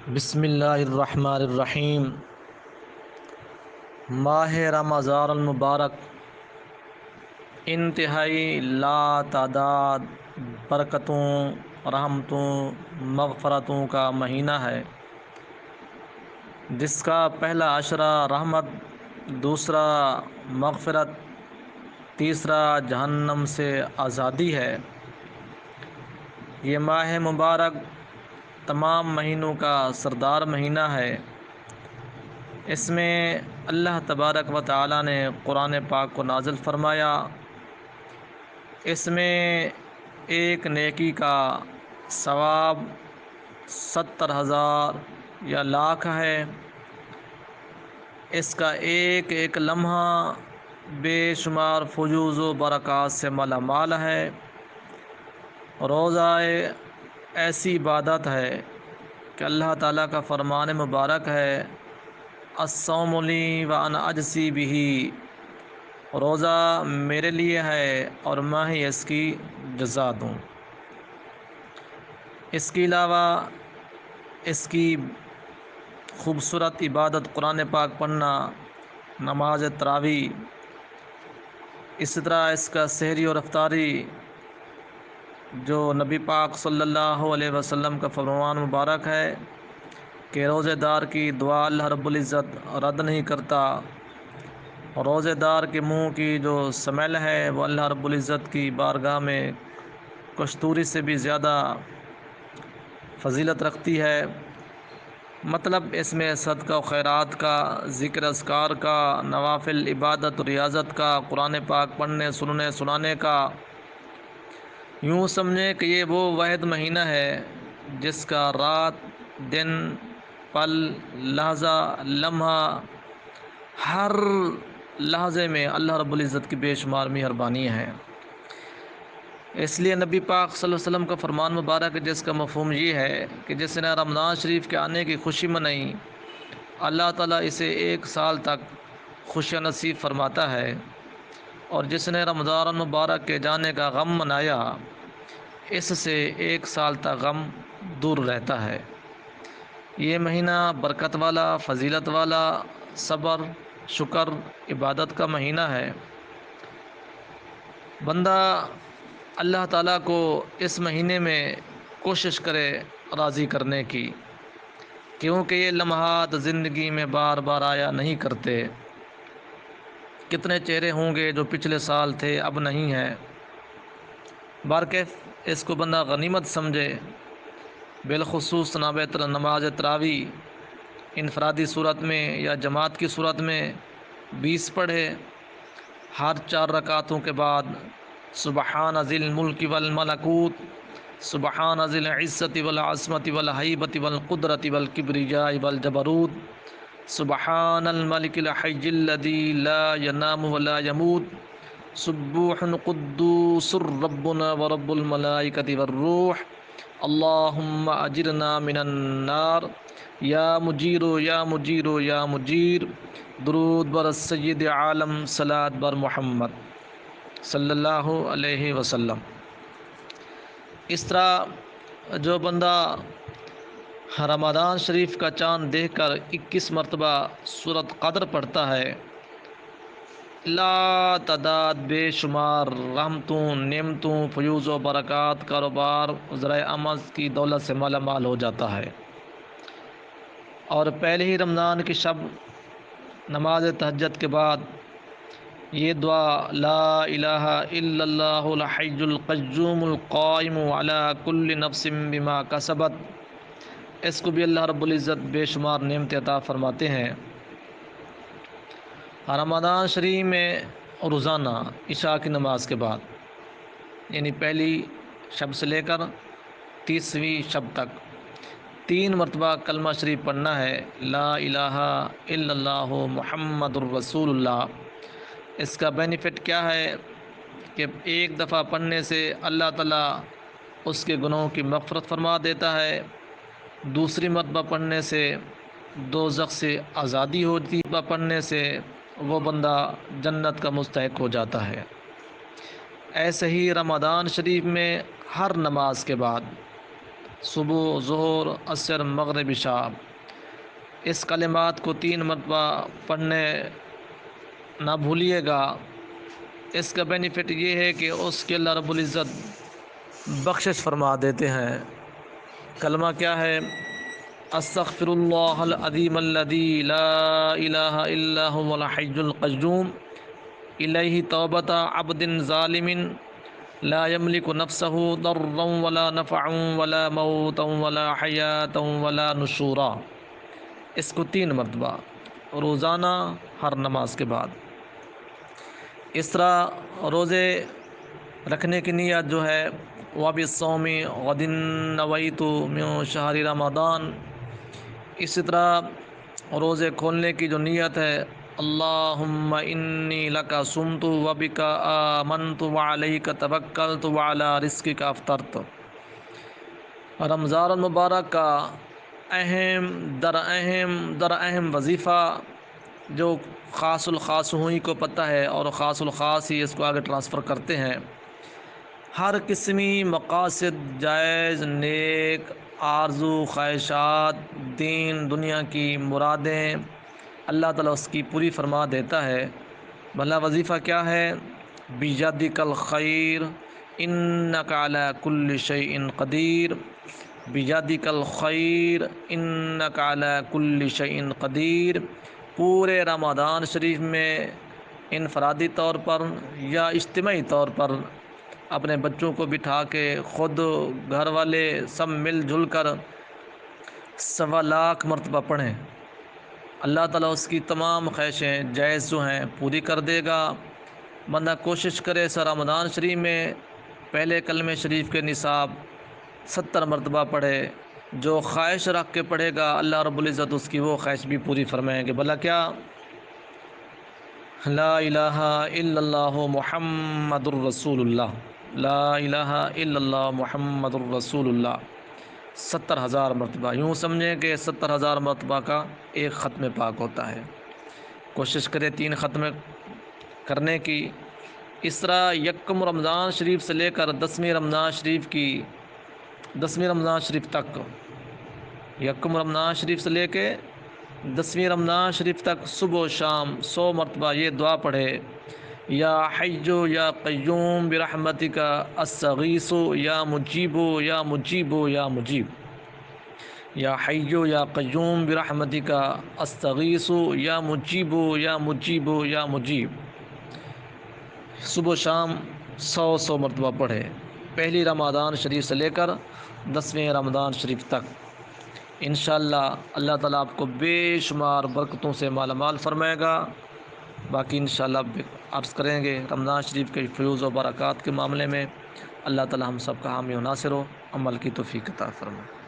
بسم اللہ الرحمن الرحیم۔ ماہ رمضان المبارک انتہائی لا تعداد برکتوں، رحمتوں، مغفرتوں کا مہینہ ہے، جس کا پہلا عشرہ رحمت، دوسرا مغفرت، تیسرا جہنم سے آزادی ہے۔ یہ ماہ مبارک تمام مہینوں کا سردار مہینہ ہے۔ اس میں اللہ تبارک و تعالی نے قرآن پاک کو نازل فرمایا۔ اس میں ایک نیکی کا ثواب 70,000 یا لاکھ ہے۔ اس کا ایک ایک لمحہ بے شمار فیوز و برکات سے مالا مال ہے۔ روزہ ایسی عبادت ہے کہ اللہ تعالیٰ کا فرمان مبارک ہے، الصوم لی وانا اجزی بہ، روزہ میرے لیے ہے اور میں ہی اس کی جزا دوں۔ اس کے علاوہ اس کی خوبصورت عبادت قرآن پاک پڑھنا، نماز تراویح، اسی طرح اس کا سحری اور افطاری جو نبی پاک صلی اللہ علیہ وسلم کا فرمان مبارک ہے کہ روزہ دار کی دعا اللہ رب العزت رد نہیں کرتا۔ روزہ دار کے منہ کی جو سمیل ہے وہ اللہ رب العزت کی بارگاہ میں کستوری سے بھی زیادہ فضیلت رکھتی ہے۔ مطلب اس میں صدقہ و خیرات کا، ذکر اذکار کا، نوافل عبادت و ریاضت کا، قرآن پاک پڑھنے سننے سنانے کا، یوں سمجھیں کہ یہ وہ واحد مہینہ ہے جس کا رات دن پل لحظہ لمحہ ہر لحظے میں اللہ رب العزت کی بے شمار مہربانی ہے۔ اس لیے نبی پاک صلی اللہ علیہ وسلم کا فرمان مبارک ہے جس کا مفہوم یہ ہے کہ جس نے رمضان شریف کے آنے کی خوشی منائی، اللہ تعالیٰ اسے 1 سال تک خوشیاں نصیب فرماتا ہے، اور جس نے رمضان مبارک کے جانے کا غم منایا، اس سے 1 سال تک غم دور رہتا ہے۔ یہ مہینہ برکت والا، فضیلت والا، صبر، شکر، عبادت کا مہینہ ہے۔ بندہ اللہ تعالیٰ کو اس مہینے میں کوشش کرے راضی کرنے کی، کیونکہ یہ لمحات زندگی میں بار بار آیا نہیں کرتے۔ کتنے چہرے ہوں گے جو پچھلے سال تھے اب نہیں ہیں۔ بارکیف اس کو بندہ غنیمت سمجھے، بالخصوص نماز تراویح انفرادی صورت میں یا جماعت کی صورت میں 20 پڑھے، ہر 4 رکعتوں کے بعد سبحان ذی الملک والملکوت، سبحان ذی العزت والعظمت والہیبت والقدرت والکبریاء والجبروت، سبحان الملک الحی الذی لا ینام ولا یموت، سبوح قدوس ربنا ورب الملائکۃ والروح، اللہم اجرنا من النار، یا مجیر یا مجیر یا مجیر، درود بر سید عالم، صلاۃ بر محمد صلی اللہ علیہ وسلم۔ اس طرح جو بندہ رمضان شریف کا چاند دیکھ کر 21 مرتبہ سورۃ قدر پڑھتا ہے، لا تعداد بے شمار رحمتوں، نعمتوں، فیوز و برکات، کاروبار، ذرائع عمل کی دولت سے مالا مال ہو جاتا ہے۔ اور پہلے ہی رمضان کی شب نماز تہجد کے بعد یہ دعا، لا الہ الا اللہ الحی القیوم القائم علی کل نفس بما کسبت، اس کو بھی اللہ رب العزت بے شمار نعمت عطا فرماتے ہیں۔ رمضان شریف میں روزانہ عشاء کی نماز کے بعد، یعنی پہلی شب سے لے کر 30ویں شب تک 3 مرتبہ کلمہ شریف پڑھنا ہے، لا الہ الا اللہ محمد الرسول اللہ۔ اس کا بینیفٹ کیا ہے کہ ایک دفعہ پڑھنے سے اللہ تعالیٰ اس کے گناہوں کی مغفرت فرما دیتا ہے، دوسری مرتبہ پڑھنے سے دوزخ سے آزادی ہوتی ہے، پڑھنے سے وہ بندہ جنت کا مستحق ہو جاتا ہے۔ ایسے ہی رمضان شریف میں ہر نماز کے بعد صبح، ظہر، عصر، مغرب، عشاء۔ اس کلمات کو 3 مرتبہ پڑھنے نہ بھولیے گا۔ اس کا بینیفٹ یہ ہے کہ اس کے اللہ رب العزت بخشش فرما دیتے ہیں۔ کلمہ کیا ہے؟ استغفر اللہ العظیم الذی لا الہ الا هو الحی القیوم الیہ توبۃ عبد ظالم لا یملک نفسہ ضرا ولا نفعا ولا موتا ولا حیاتا ولا نشورا۔ اس کو 3 مرتبہ روزانہ ہر نماز کے بعد۔ اس طرح روزے رکھنے کی نیت جو ہے وَبِالصَّوْمِ غَدٍ نَوَيْتُ مِن شَهْرِ رمضان۔ اسی طرح روزے کھولنے کی جو نیت ہے اللہم انی لک صمت وبک آمنت وعلیک توکلت وعلی رزقک افطرت۔ رمضان المبارک کا اہم وظیفہ جو خاص الخاص ہی کو پتہ ہے اور خاص الخاص ہی اس کو آگے ٹرانسفر کرتے ہیں، ہر قسمی مقاصد، جائز نیک آرزو خواہشات، دین دنیا کی مرادیں اللہ تعالیٰ اس کی پوری فرما دیتا ہے۔ بھلا وظیفہ کیا ہے؟ بیدک الخیر انک علی کل شیء قدیر، بیدک الخیر انک علی کل شیء قدیر۔ پورے رمضان شریف میں انفرادی طور پر یا اجتماعی طور پر اپنے بچوں کو بٹھا کے خود گھر والے سب مل جل کر 1.25 لاکھ مرتبہ پڑھیں، اللہ تعالیٰ اس کی تمام خواہشیں جائز جو ہیں پوری کر دے گا۔ بندہ کوشش کرے سر رمضان شریف میں پہلے کلمہ شریف کے نصاب 70 مرتبہ پڑھے۔ جو خواہش رکھ کے پڑھے گا اللہ رب العزت اس کی وہ خواہش بھی پوری فرمائیں گے۔ بھلا کیا؟ لا الہ الا اللہ محمد الرسول اللہ، لا الہ الا اللہ محمد الرسول اللہ 70,000 مرتبہ۔ یوں سمجھیں کہ 70,000 مرتبہ کا ایک ختم پاک ہوتا ہے۔ کوشش کرے 3 ختم کرنے کی۔ اس طرح یکم رمضان شریف سے لے کر 10ویں رمضان شریف تک، یکم رمضان شریف سے لے کے 10ویں رمضان شریف تک صبح و شام 100 مرتبہ یہ دعا پڑھے، یا حی یا قیوم برحمتک استغیث یا مجیب یا مجیب یا مجیب، یا حی یا قیوم برحمتک استغیث یا مجیب یا مجیب یا مجیب۔ صبح و شام 100 مرتبہ پڑھے، پہلی رمضان شریف سے لے کر 10ویں رمضان شریف تک۔ انشاءاللہ اللہ تعالیٰ آپ کو بے شمار برکتوں سے مالا مال فرمائے گا۔ باقی انشاءاللہ عرض کریں گے رمضان شریف کے فیوز و برکات کے معاملے میں۔ اللہ تعالیٰ ہم سب کا حامی و ناصر ہو، عمل کی توفیق عطا فرمائے۔